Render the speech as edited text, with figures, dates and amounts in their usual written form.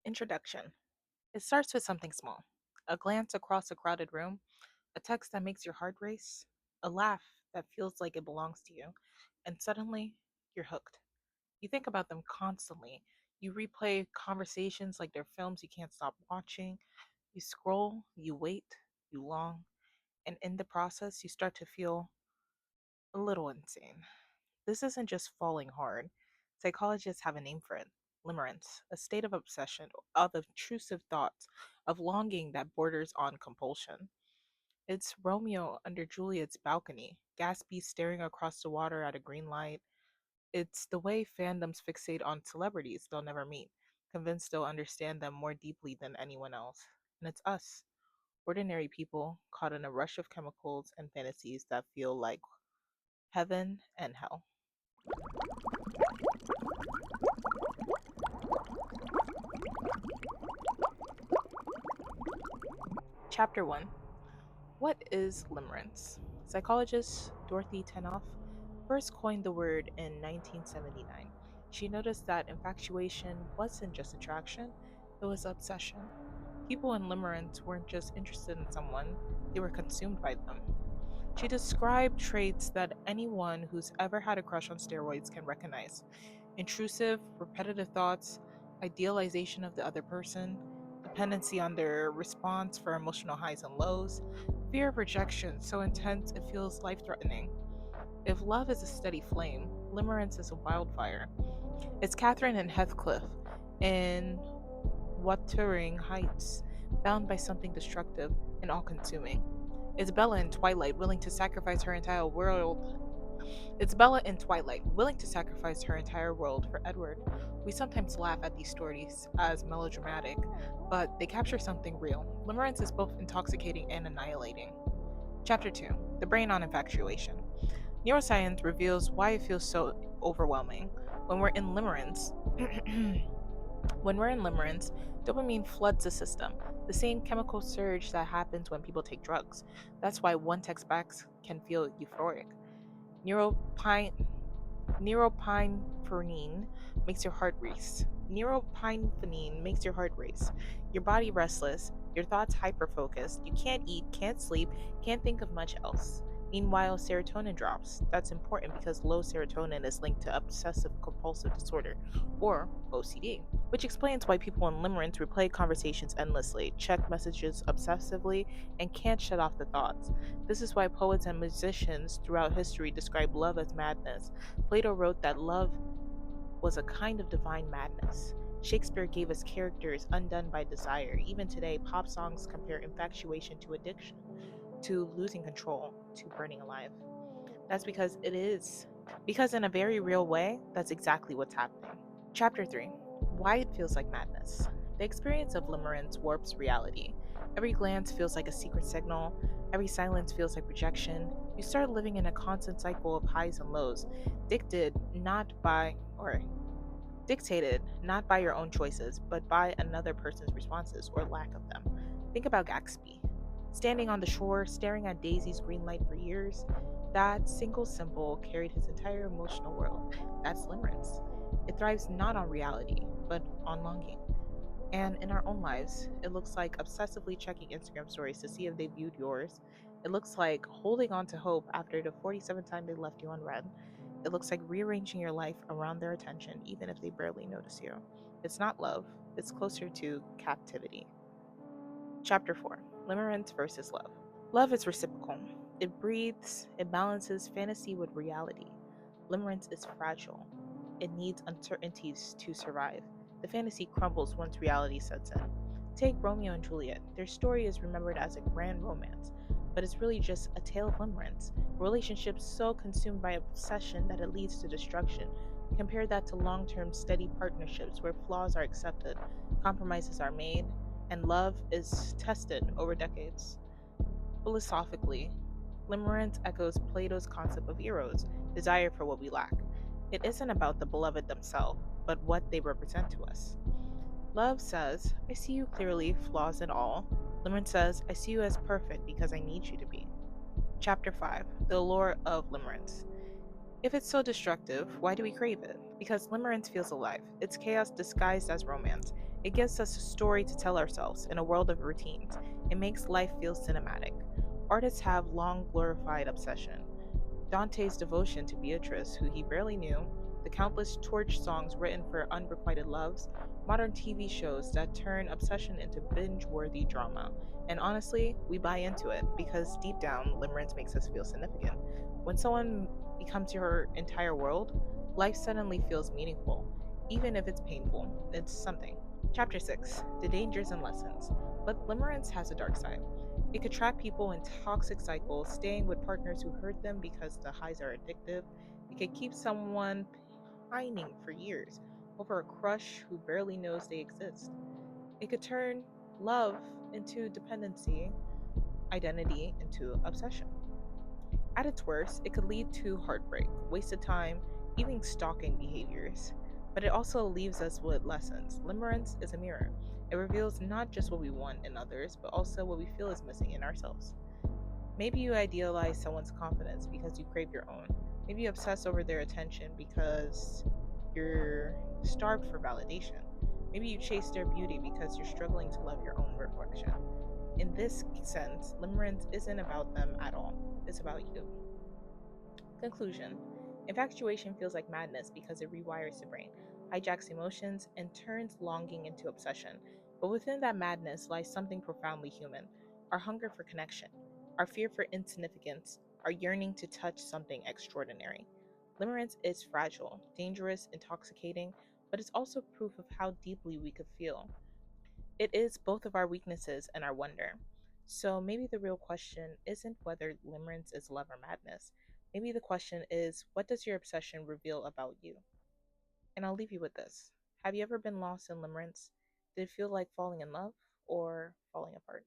Introduction. It starts with something small: a glance across a crowded room, a text that makes your heart race, a laugh that feels like it belongs to you, and suddenly you're hooked. You think about them constantly. You replay conversations like they're films you can't stop watching. You scroll, you wait, you long, and in the process, you start to feel a little insane. This isn't just falling hard. Psychologists have a name for it: limerence, a state of obsession, of intrusive thoughts, of longing that borders on compulsion. It's Romeo under Juliet's balcony, Gatsby staring across the water at a green light. It's the way fandoms fixate on celebrities they'll never meet, convinced they'll understand them more deeply than anyone else. And it's us, ordinary people, caught in a rush of chemicals and fantasies that feel like heaven and hell. Chapter 1. What is limerence? Psychologist Dorothy Tenoff first coined the word in 1979. She noticed that infatuation wasn't just attraction, it was obsession. People in limerence weren't just interested in someone, they were consumed by them. She described traits that anyone who's ever had a crush on steroids can recognize: intrusive, repetitive thoughts, idealization of the other person, dependency on their response for emotional highs and lows, fear of rejection so intense it feels life threatening. If love is a steady flame, limerence is a wildfire. It's Catherine and Heathcliff in Wuthering Heights, bound by something destructive and all consuming. It's Bella in Twilight, willing to sacrifice her entire world It's Bella in Twilight, willing to sacrifice her entire world for Edward. We sometimes laugh at these stories as melodramatic, but they capture something real. Limerence is both intoxicating and annihilating. Chapter 2: The Brain on Infatuation. Neuroscience reveals why it feels so overwhelming. When we're in limerence, when we're in limerence, dopamine floods the system, the same chemical surge that happens when people take drugs. That's why one text back can feel euphoric. Neuropine Neuropinephrine makes your heart race. Neuropinephrine makes your heart race. Your body restless, your thoughts hyper focused. You can't eat, can't sleep, can't think of much else. Meanwhile, serotonin drops. That's important because low serotonin is linked to obsessive compulsive disorder, or OCD, which explains why people in limerence replay conversations endlessly, check messages obsessively, and can't shut off the thoughts. This is why poets and musicians throughout history describe love as madness. Plato wrote that love was a kind of divine madness. Shakespeare gave us characters undone by desire. Even today, pop songs compare infatuation to addiction, to losing control, to burning alive. That's because it is. Because, in a very real way, that's exactly what's happening. Chapter 3: Why it feels like madness. The experience of limerence warps reality. Every glance feels like a secret signal, every silence feels like rejection. You start living in a constant cycle of highs and lows, dictated not by, or dictated not by your own choices, but by another person's responses or lack of them. Think about Gatsby. Standing on the shore, staring at Daisy's green light for years, that single symbol carried his entire emotional world. That's limerence. It thrives not on reality, but on longing. And in our own lives, it looks like obsessively checking Instagram stories to see if they viewed yours. It looks like holding on to hope after the 47th time they left you unread. It looks like rearranging your life around their attention, even if they barely notice you. It's not love, it's closer to captivity. Chapter 4: Limerence versus Love. Love is reciprocal. It breathes, it balances fantasy with reality. Limerence is fragile. It needs uncertainties to survive. The fantasy crumbles once reality sets in. Take Romeo and Juliet. Their story is remembered as a grand romance, but it's really just a tale of limerence. A relationship so consumed by obsession that it leads to destruction. Compare that to long term, steady partnerships where flaws are accepted, compromises are made, and love is tested over decades. Philosophically, limerence echoes Plato's concept of eros, desire for what we lack. It isn't about the beloved themselves, but what they represent to us. Love says, I see you clearly, flaws and all. Limerence says, I see you as perfect because I need you to be. Chapter 5: The Allure of Limerence. If it's so destructive, why do we crave it? Because limerence feels alive. It's chaos disguised as romance. It gives us a story to tell ourselves in a world of routines. It makes life feel cinematic. Artists have long glorified obsession. Dante's devotion to Beatrice, who he barely knew, the countless torch songs written for unrequited loves, modern TV shows that turn obsession into binge worthy drama. And honestly, we buy into it because deep down, limerence makes us feel significant. When someone becomes your entire world, life suddenly feels meaningful. Even if it's painful, it's something. Chapter 6: The Dangers and Lessons. But limerence has a dark side. It could trap people in toxic cycles, staying with partners who hurt them because the highs are addictive. It could keep someone pining for years over a crush who barely knows they exist. It could turn love into dependency, identity into obsession. At its worst, it could lead to heartbreak, wasted time, even stalking behaviors. But it also leaves us with lessons. Limerence is a mirror. It reveals not just what we want in others, but also what we feel is missing in ourselves. Maybe you idealize someone's confidence because you crave your own. Maybe you obsess over their attention because you're starved for validation. Maybe you chase their beauty because you're struggling to love your own reflection. In this sense, limerence isn't about them at all, it's about you. Conclusion: Infatuation feels like madness because it rewires the brain, hijacks emotions, and turns longing into obsession. But within that madness lies something profoundly human: our hunger for connection, our fear for insignificance, our yearning to touch something extraordinary. Limerence is fragile, dangerous, intoxicating, but it's also proof of how deeply we could feel. It is both of our weaknesses and our wonder. So maybe the real question isn't whether limerence is love or madness. Maybe the question is, what does your obsession reveal about you? And I'll leave you with this. Have you ever been lost in limerence? Did it feel like falling in love or falling apart?